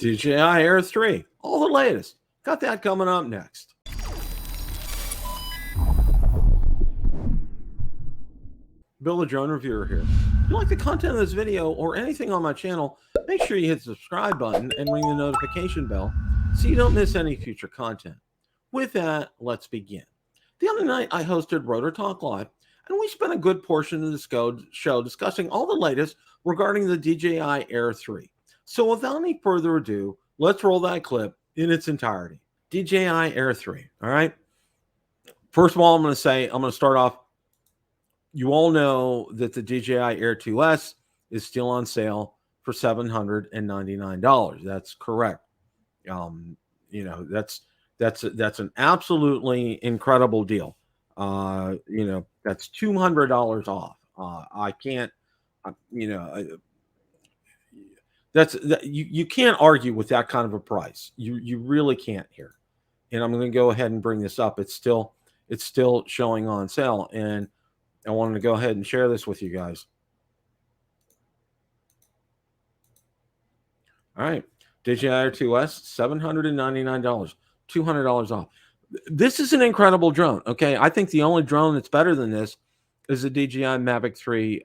DJI Air 3, all the latest. Got that coming up next. Bill the Drone Reviewer here. If you like the content of this video or anything on my channel, make sure you hit the subscribe button and ring the notification bell so you don't miss any future content. With that, let's begin. The other night, I hosted Rotor Talk Live, and we spent a good portion of the show discussing all the latest regarding the DJI Air 3. So without any further ado, let's roll that clip in its entirety. DJI Air 3, all right? First of all, I'm going to start off. You all know that the DJI Air 2S is still on sale for $799. That's correct. That's an absolutely incredible deal. That's $200 off. You can't argue with that kind of a price. You really can't here. And I'm going to go ahead and bring this up. It's still showing on sale, and I wanted to go ahead and share this with you guys. All right, DJI Air 2S, $799, $200 off. This is an incredible drone. Okay, I think the only drone that's better than this is the DJI Mavic 3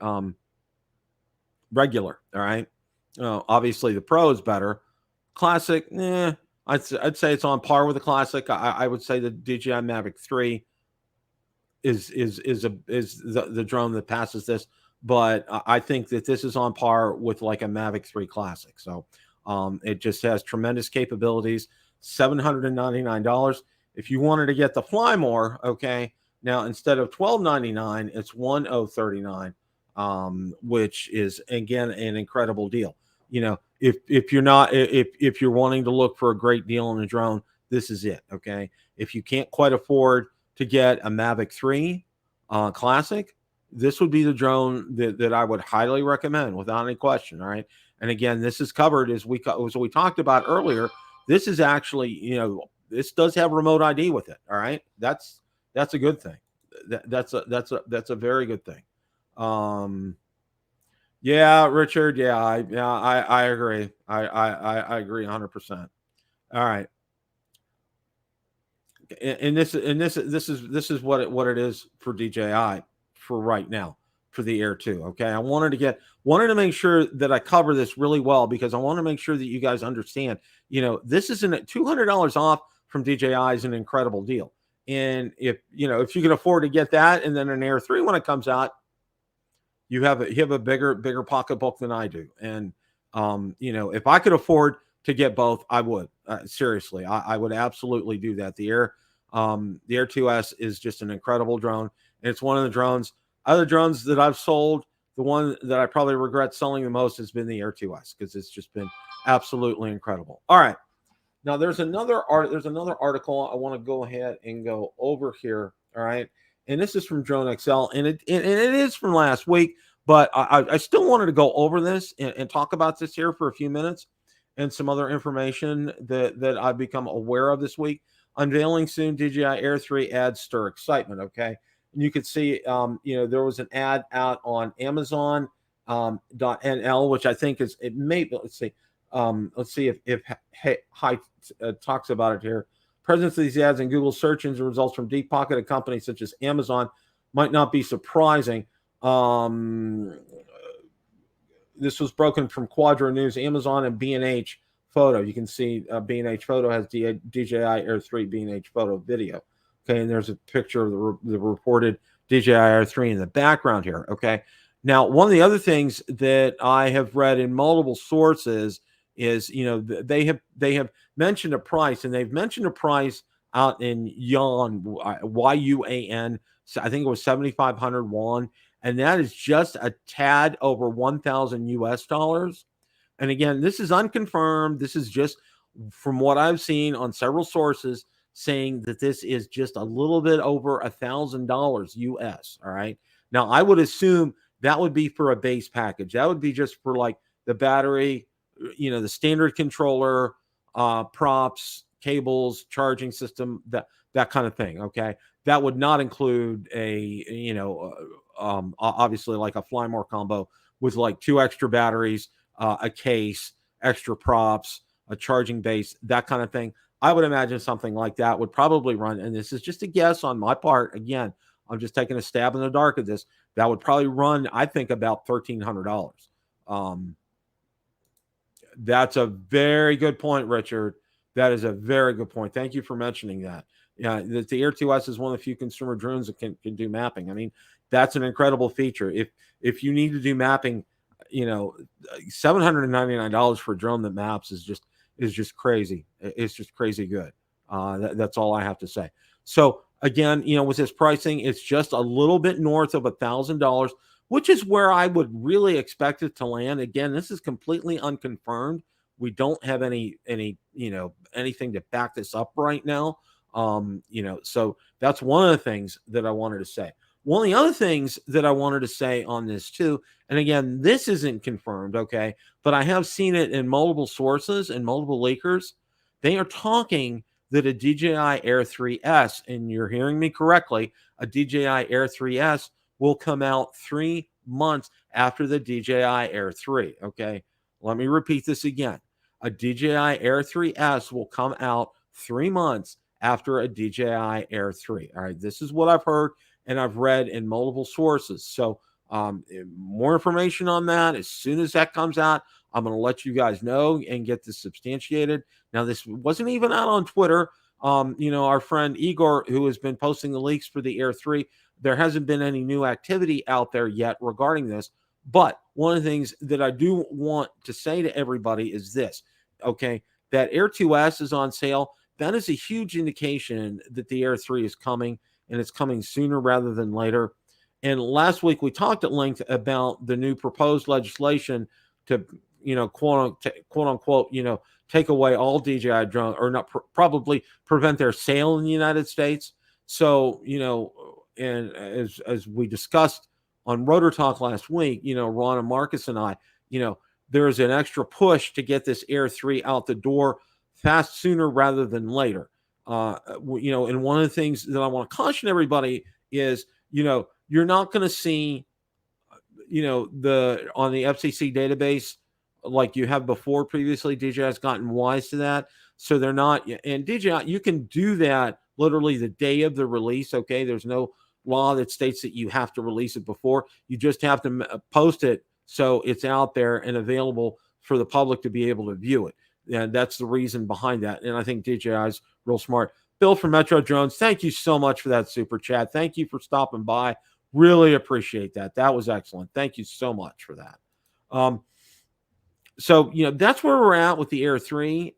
regular. All right, obviously the Pro is better. Classic, I'd say it's on par with the Classic. I would say the DJI Mavic 3 is the drone that passes this, but I think that this is on par with like a Mavic 3 Classic. So it just has tremendous capabilities. $799. If you wanted to get the Fly More, okay, now instead of $1299, it's $1039, which is again an incredible deal. If you're wanting to look for a great deal on a drone, this is it. Okay, if you can't quite afford to get a Mavic 3 Classic, this would be the drone that I would highly recommend without any question. All right. And again, this is covered as we talked about earlier. This is actually, this does have remote ID with it. All right. That's a good thing. That's a very good thing. Yeah, Richard. Yeah, I agree. I agree 100%. All right. And this is what it is for DJI for right now for the Air 2. Okay, I wanted to make sure that I cover this really well because I want to make sure that you guys understand. This isn't $200 off from DJI is an incredible deal. And if you can afford to get that and then an Air 3 when it comes out, you have a bigger pocketbook than I do. And if I could afford to get both, I would. Seriously, I would absolutely do that. The Air 2S is just an incredible drone. And it's one of the other drones that I've sold. The one that I probably regret selling the most has been the Air 2S because it's just been absolutely incredible. All right. Now there's another article I want to go ahead and go over here. All right. And this is from DroneXL, and it is from last week, but I still wanted to go over this and talk about this here for a few minutes. And some other information that I've become aware of this week. Unveiling soon, DJI Air 3 ads stir excitement, okay? And you could see, there was an ad out on Amazon.nl, which I think let's see if Hi talks about it here. Presence of these ads in Google search engine results from deep pocketed companies such as Amazon might not be surprising. This was broken from Quadro News, Amazon, and B&H Photo. You can see B&H Photo has DJI Air 3 B&H Photo video. Okay, and there's a picture of the reported DJI Air 3 in the background here. Okay, now one of the other things that I have read in multiple sources is they have mentioned a price, and they've mentioned a price out in yuan, YUAN. So I think it was 7,500 won. And that is just a tad over 1,000 US dollars. And again, this is unconfirmed. This is just from what I've seen on several sources saying that this is just a little bit over $1,000 US. All right. Now, I would assume that would be for a base package. That would be just for like the battery, the standard controller, props, cables, charging system, that kind of thing. Okay. That would not include obviously like a Fly More combo with like 2 extra batteries, a case, extra props, a charging base, that kind of thing. I would imagine something like that would probably run, and this is just a guess on my part. Again, I'm just taking a stab in the dark at this. That would probably run, I think, about $1,300. That's a very good point, Richard. That is a very good point. Thank you for mentioning that. Yeah, the Air 2S is one of the few consumer drones that can do mapping. I mean, that's an incredible feature. If you need to do mapping, $799 for a drone that maps is just crazy. It's just crazy good. That's all I have to say. So again, with this pricing, it's just a little bit north of $1,000, which is where I would really expect it to land. Again, this is completely unconfirmed. We don't have anything to back this up right now. So that's one of the things that I wanted to say. One of the other things that I wanted to say on this too, and again, this isn't confirmed, okay, but I have seen it in multiple sources and multiple leakers. They are talking that a DJI Air 3S, and you're hearing me correctly, a DJI Air 3S will come out 3 months after the DJI Air 3, okay? Let me repeat this again. A DJI Air 3S will come out 3 months after a DJI Air 3. All right, this is what I've heard and I've read in multiple sources. So more information on that. As soon as that comes out, I'm going to let you guys know and get this substantiated. Now, this wasn't even out on Twitter. Our friend Igor, who has been posting the leaks for the Air 3, there hasn't been any new activity out there yet regarding this. But one of the things that I do want to say to everybody is this, okay, that Air 2S is on sale. That is a huge indication that the Air 3 is coming, and it's coming sooner rather than later. And last week we talked at length about the new proposed legislation to, quote unquote, take away all DJI drones, or not probably prevent their sale in the United States. So, and as we discussed on Rotor Talk last week, Ron and Marcus and I, there's an extra push to get this Air 3 out the door sooner rather than later. And one of the things that I want to caution everybody is, you're not going to see, on the FCC database like you have before previously. DJI has gotten wise to that. So they're not, and DJI, you can do that literally the day of the release. Okay. There's no law that states that you have to release it before. You just have to post it so it's out there and available for the public to be able to view it. And that's the reason behind that. And I think DJI is real smart. Bill from Metro Drones, thank you so much for that super chat. Thank you for stopping by. Really appreciate that. That was excellent. Thank you so much for that. So, that's where we're at with the Air 3.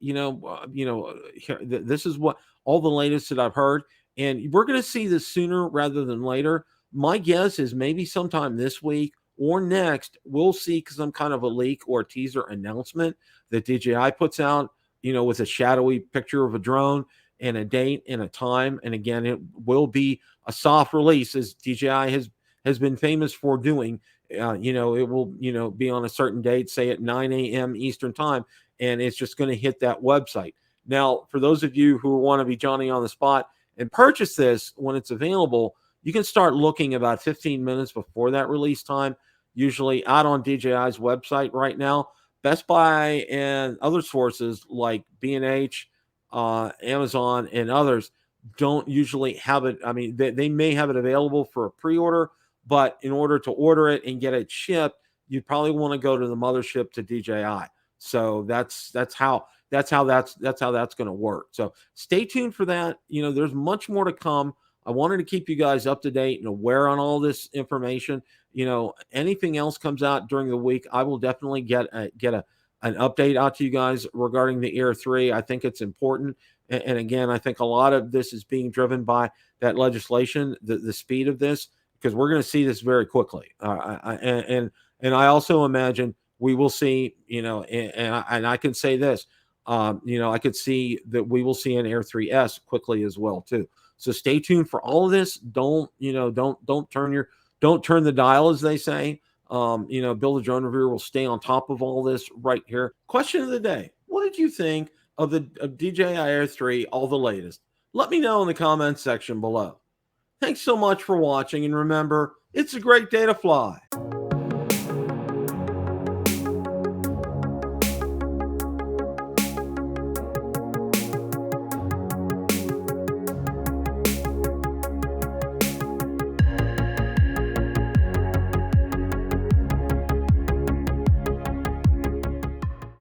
This is what all the latest that I've heard. And we're going to see this sooner rather than later. My guess is maybe sometime this week or next, we'll see some kind of a leak or a teaser announcement that DJI puts out, with a shadowy picture of a drone and a date and a time. And again, it will be a soft release, as DJI has been famous for doing. It will, be on a certain date, say at 9 a.m. Eastern time, and it's just going to hit that website. Now, for those of you who want to be Johnny on the spot and purchase this when it's available, you can start looking about 15 minutes before that release time, usually out on DJI's website right now. Best Buy and other sources like B&H, Amazon, and others don't usually have it. I mean, they may have it available for a pre-order, but in order to order it and get it shipped, you'd probably want to go to the mothership to DJI. So that's how that's going to work. So stay tuned for that. There's much more to come. I wanted to keep you guys up to date and aware on all this information. Anything else comes out during the week, I will definitely get an update out to you guys regarding the Air 3. I think it's important. And again, I think a lot of this is being driven by that legislation, the speed of this, because we're going to see this very quickly. And I also imagine we will see, and I can say this, I could see that we will see an Air 3S quickly as well too. So stay tuned for all of this. Don't turn the dial, as they say. Bill the Drone Reviewer will stay on top of all this right here. Question of the day: what did you think of DJI Air 3, all the latest? Let me know in the comments section below. Thanks so much for watching, and remember, it's a great day to fly.